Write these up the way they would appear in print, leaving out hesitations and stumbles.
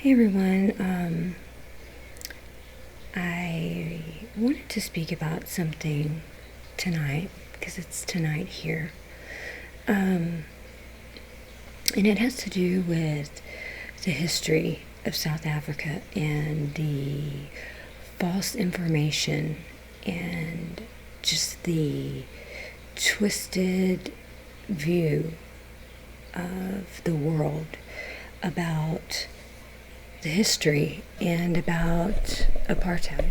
Hey everyone, I wanted to speak about something tonight because it's tonight here. And it has to do with the history of South Africa and the false information and just the twisted view of the world about the history and about apartheid.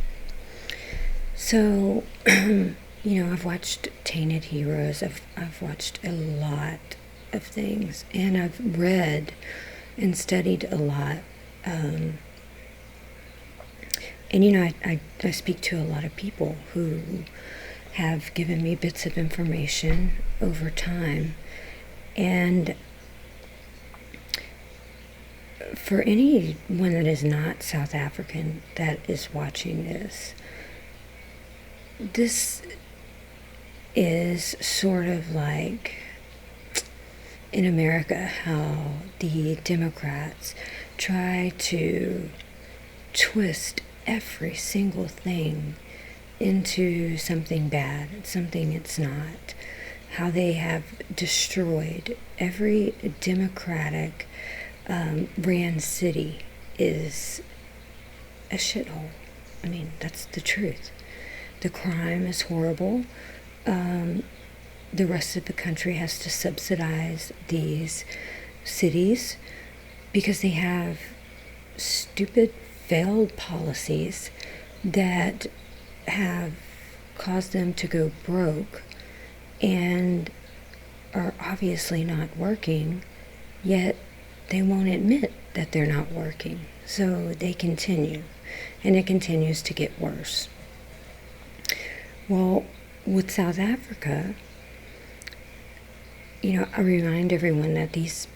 So, I've watched Tainted Heroes. I've watched a lot of things, and I've read and studied a lot. I speak to a lot of people who have given me bits of information over time, and for anyone that is not South African that is watching this is sort of like in America how the Democrats try to twist every single thing into something bad, something it's not. How they have destroyed every democratic ran city is a shithole. I mean, that's the truth. The crime is horrible. The rest of the country has to subsidize these cities because they have stupid, failed policies that have caused them to go broke and are obviously not working, yet they won't admit that they're not working. So they continue, and it continues to get worse. Well, with South Africa, I remind everyone that these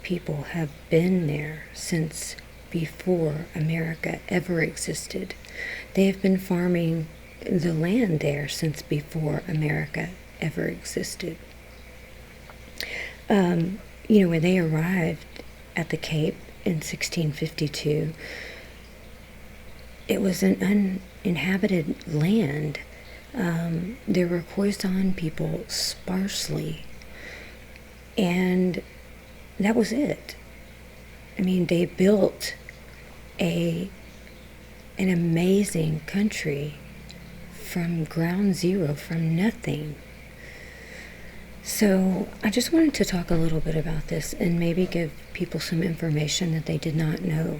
people have been there since before America ever existed. They have been farming the land there since before America ever existed. When they arrived at the Cape in 1652, it was an uninhabited land. There were Khoisan people sparsely, and that was it. I mean, they built an amazing country from ground zero, from nothing. So I just wanted to talk a little bit about this and maybe give people some information that they did not know.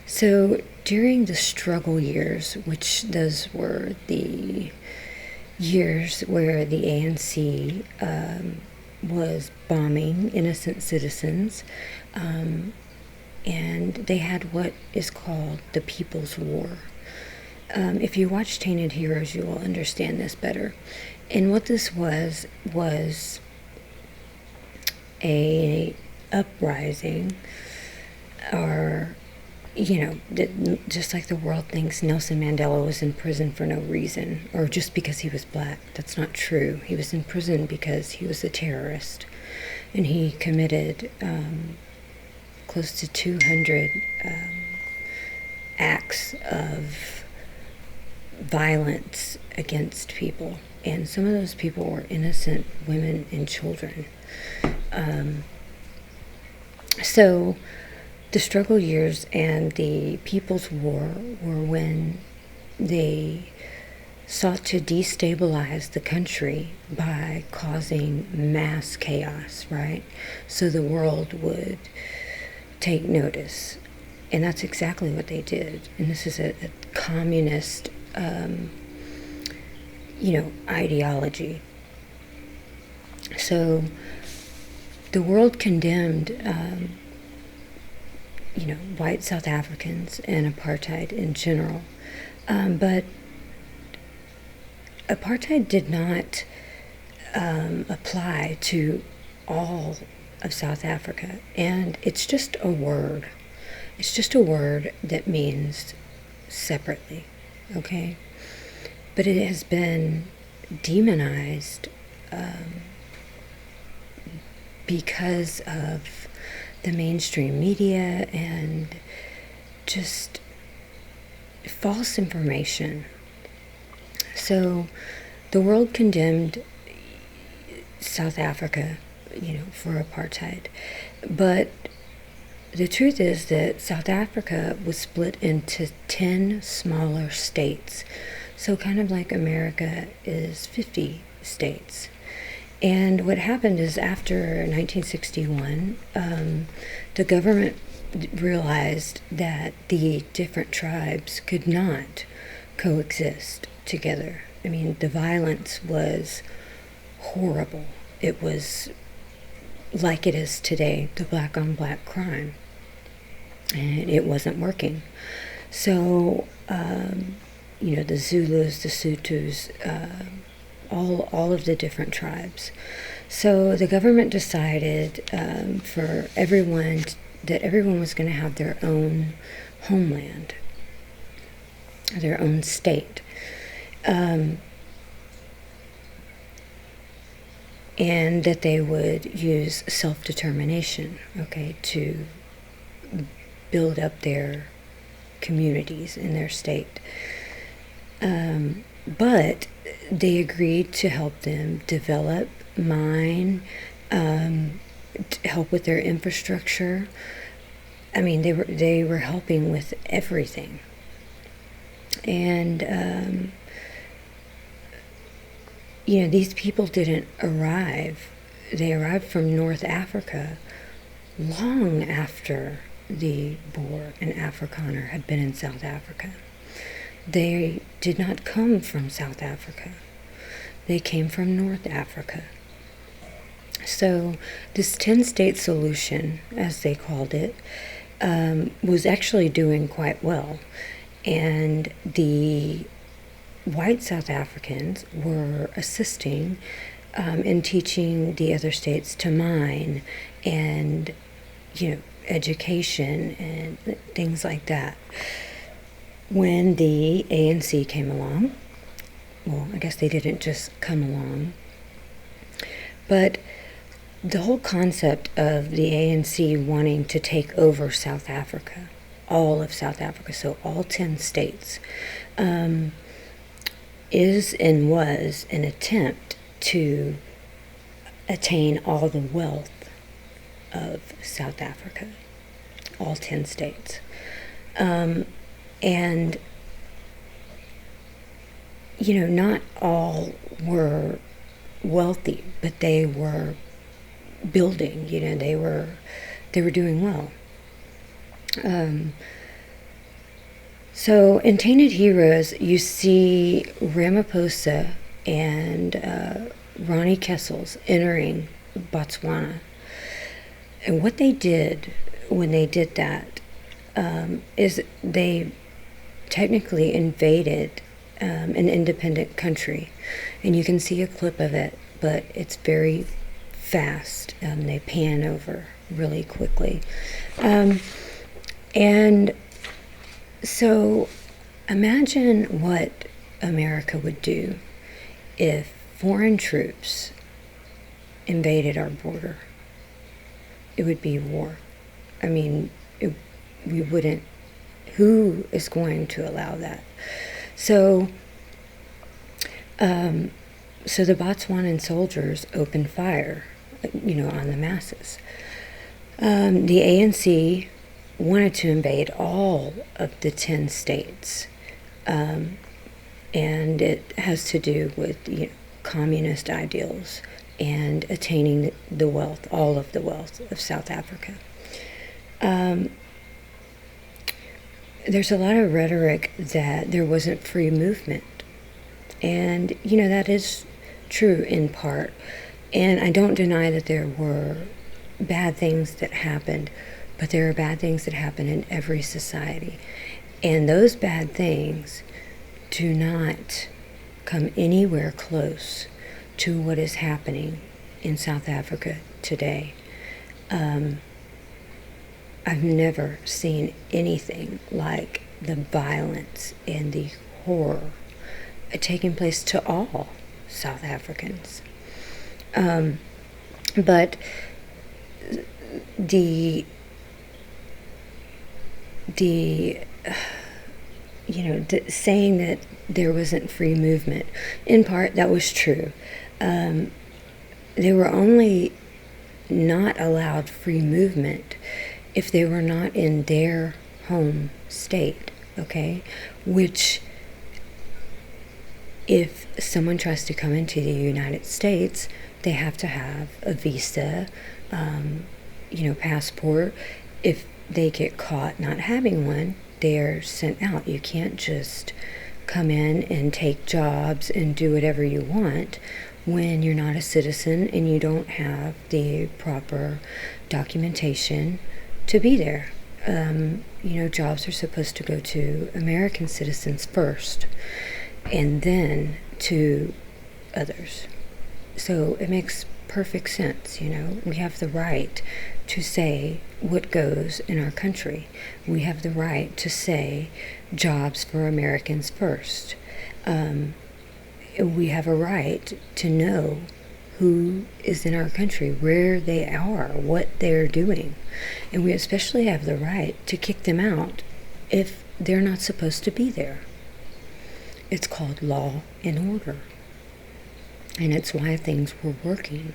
So during the struggle years, which those were the years where the ANC was bombing innocent citizens, and they had what is called the People's War. If you watch Tainted Heroes, you will understand this better. And what this was a uprising, or, just like the world thinks Nelson Mandela was in prison for no reason, or just because he was black. That's not true. He was in prison because he was a terrorist, and he committed close to 200 acts of violence against people, and some of those people were innocent women and children. So the struggle years and the People's War were when they sought to destabilize the country by causing mass chaos, right? So the world would take notice. And that's exactly what they did. And this is a communist ideology. So the world condemned, white South Africans and apartheid in general. But apartheid did not apply to all of South Africa. And it's just a word. It's just a word that means separately, okay? But it has been demonized because of the mainstream media and just false information. So the world condemned South Africa, for apartheid. But the truth is that South Africa was split into 10 smaller states. So kind of like America is 50 states. And what happened is after 1961, the government realized that the different tribes could not coexist together. I mean, the violence was horrible. It was like it is today, the black on black crime. And it wasn't working. So, the Zulus, the Sutus, all of the different tribes. So the government decided for everyone that everyone was going to have their own homeland, their own state. And that they would use self-determination, to build up their communities in their state. But they agreed to help them develop, mine, help with their infrastructure. I mean, they were helping with everything. And these people didn't arrive. They arrived from North Africa long after the Boer and Afrikaner had been in South Africa. They did not come from South Africa. They came from North Africa. So this 10-state solution, as they called it, was actually doing quite well. And the white South Africans were assisting in teaching the other states to mine and, education and things like that. When the ANC came along, well, I guess they didn't just come along, but the whole concept of the ANC wanting to take over South Africa, all of South Africa, so all 10 states, is and was an attempt to attain all the wealth of South Africa, all 10 states. And, not all were wealthy, but they were building, they were doing well. So in Tainted Heroes, you see Ramaphosa and Ronnie Kessels entering Botswana. And what they did when they did that is they technically invaded an independent country. And you can see a clip of it, but it's very fast. They pan over really quickly. And so imagine what America would do if foreign troops invaded our border. It would be war. I mean, we wouldn't. Who is going to allow that? So the Botswanan soldiers opened fire, on the masses. The ANC wanted to invade all of the 10 states, and it has to do with communist ideals and attaining the wealth, all of the wealth of South Africa. There's a lot of rhetoric that there wasn't free movement, and that is true in part, and I don't deny that there were bad things that happened, but there are bad things that happen in every society, and those bad things do not come anywhere close to what is happening in South Africa today. I've never seen anything like the violence and the horror taking place to all South Africans. But the the saying that there wasn't free movement. In part, that was true. They were only not allowed free movement if they were not in their home state, okay? Which, if someone tries to come into the United States, they have to have a visa, passport. If they get caught not having one, they're sent out. You can't just come in and take jobs and do whatever you want when you're not a citizen and you don't have the proper documentation to be there. Jobs are supposed to go to American citizens first and then to others. So it makes perfect sense. We have the right to say what goes in our country. We have the right to say jobs for Americans first. We have a right to know who is in our country, where they are, what they're doing. And we especially have the right to kick them out if they're not supposed to be there. It's called law and order. And it's why things were working.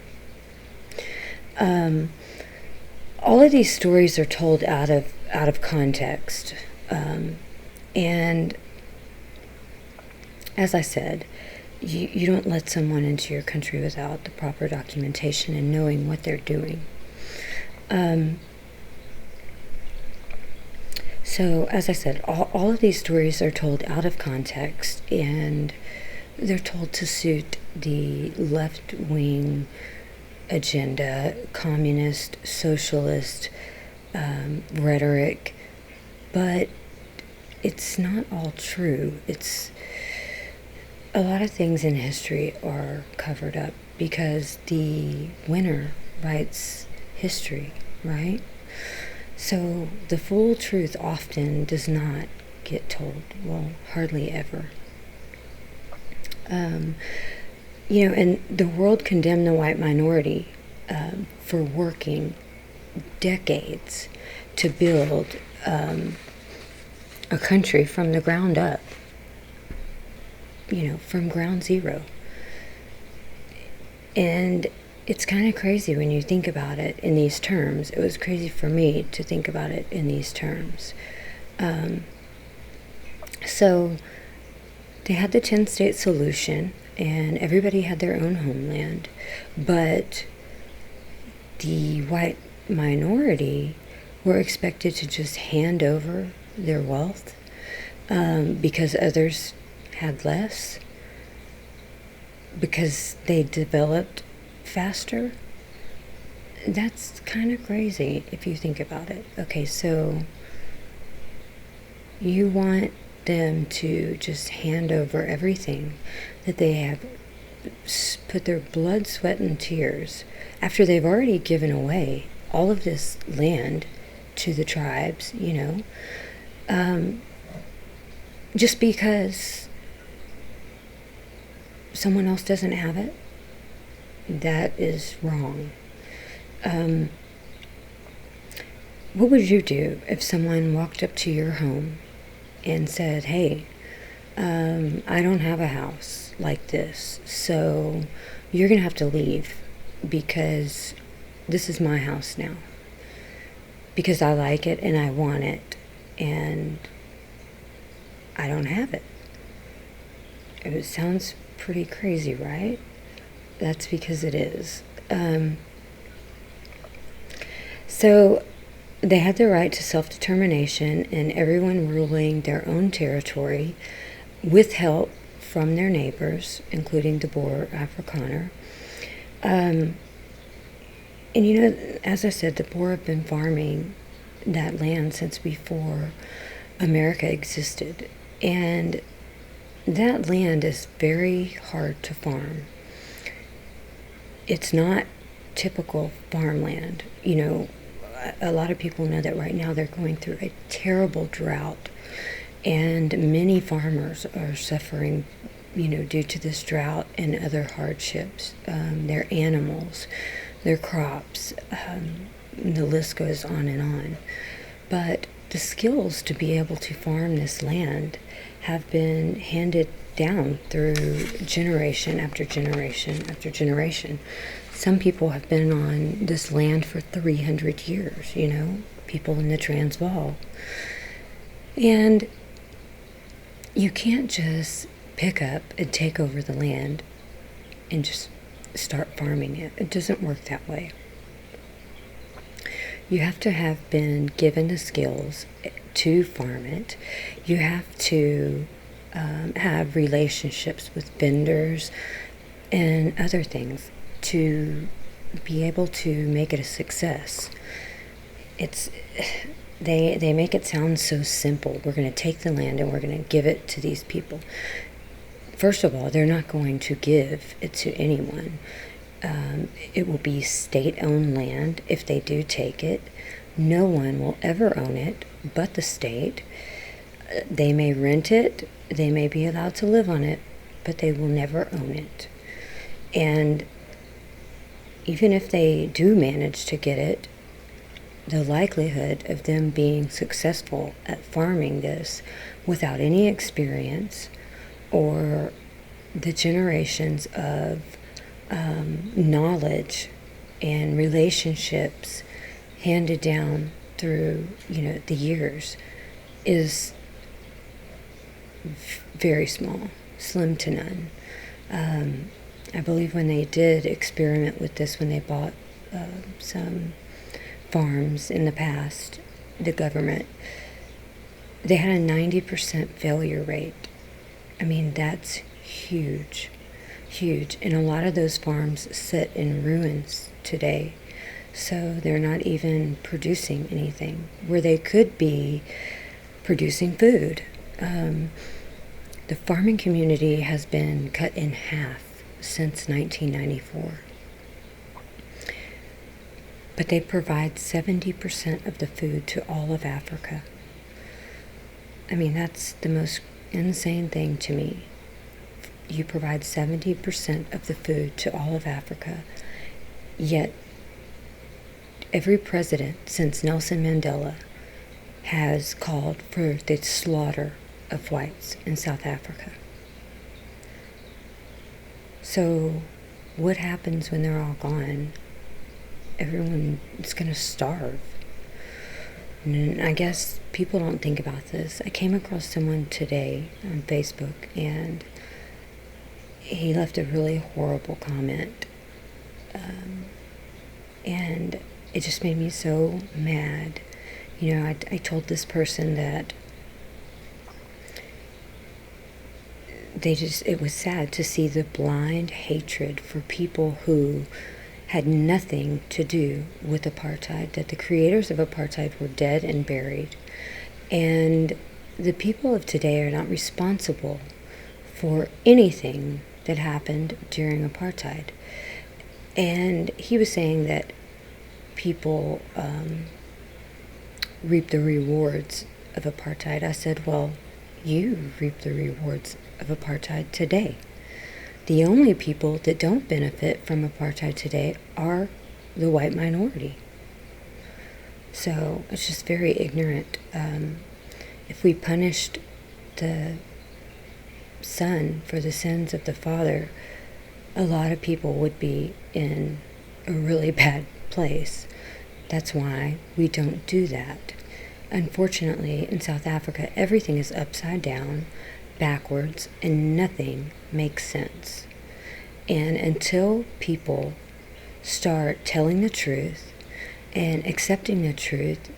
All of these stories are told out of context. And as I said, you don't let someone into your country without the proper documentation and knowing what they're doing. So, as I said, all of these stories are told out of context, and they're told to suit the left-wing agenda, communist, socialist rhetoric, but it's not all true. A lot of things in history are covered up because the winner writes history, right? So the full truth often does not get told. Well, hardly ever. And the world condemned the white minority for working decades to build a country from the ground up. From ground zero. And it's kind of crazy when you think about it in these terms. It was crazy for me to think about it in these terms. So they had the 10-state solution, and everybody had their own homeland. But the white minority were expected to just hand over their wealth because others had less, because they developed faster. That's kind of crazy if you think about it. Okay, so you want them to just hand over everything that they have put their blood, sweat, and tears, after they've already given away all of this land to the tribes, just because someone else doesn't have it. That is wrong. What would you do if someone walked up to your home and said, hey, I don't have a house like this, so you're going to have to leave because this is my house now, because I like it and I want it and I don't have it? It sounds pretty crazy, right? That's because it is. So they had the right to self-determination, and everyone ruling their own territory with help from their neighbors, including the Boer Afrikaner. And as I said, the Boer have been farming that land since before America existed. And that land is very hard to farm. It's not typical farmland. A lot of people know that right now they're going through a terrible drought, and many farmers are suffering, due to this drought and other hardships. Their animals, their crops, the list goes on and on. But the skills to be able to farm this land have been handed down through generation after generation after generation. Some people have been on this land for 300 years, people in the Transvaal. And you can't just pick up and take over the land and just start farming it. It doesn't work that way. You have to have been given the skills to farm it. You have to have relationships with vendors and other things to be able to make it a success. They make it sound so simple. We're going to take the land and we're going to give it to these people. First of all, they're not going to give it to anyone. It will be state-owned land if they do take it. No one will ever own it but the state. They may rent it. They may be allowed to live on it, but they will never own it. And even if they do manage to get it, the likelihood of them being successful at farming this without any experience or the generations of knowledge and relationships handed down through the years is very small, slim to none. I believe when they did experiment with this, when they bought some farms in the past, the government, they had a 90% failure rate. I mean, that's huge. And a lot of those farms sit in ruins today. So they're not even producing anything where they could be producing food. The farming community has been cut in half since 1994. But they provide 70% of the food to all of Africa. I mean, that's the most insane thing to me. You provide 70% of the food to all of Africa, yet every president since Nelson Mandela has called for the slaughter of whites in South Africa. So what happens when they're all gone? Everyone is going to starve. And I guess people don't think about this. I came across someone today on Facebook, and he left a really horrible comment. And it just made me so mad. I told this person that it was sad to see the blind hatred for people who had nothing to do with apartheid, that the creators of apartheid were dead and buried. And the people of today are not responsible for anything that happened during apartheid. And he was saying that people reap the rewards of apartheid. I said, well, you reap the rewards of apartheid today. The only people that don't benefit from apartheid today are the white minority. So it's just very ignorant. If we punished the son for the sins of the father, a lot of people would be in a really bad place. That's why we don't do that. Unfortunately, in South Africa, everything is upside down, backwards, and nothing makes sense. And until people start telling the truth and accepting the truth,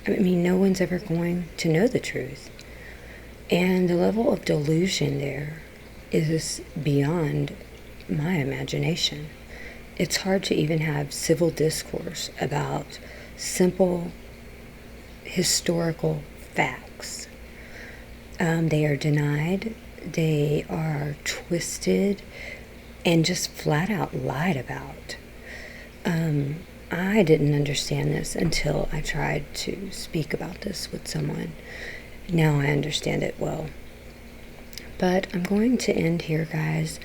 I mean, no one's ever going to know the truth. And the level of delusion there is beyond my imagination. It's hard to even have civil discourse about simple historical facts. They are denied, they are twisted, and just flat out lied about. I didn't understand this until I tried to speak about this with someone. Now I understand it well. But I'm going to end here, guys,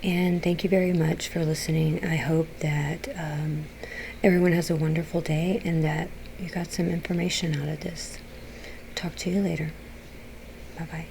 and thank you very much for listening. I hope that everyone has a wonderful day, and that you got some information out of this. Talk to you later. Bye-bye.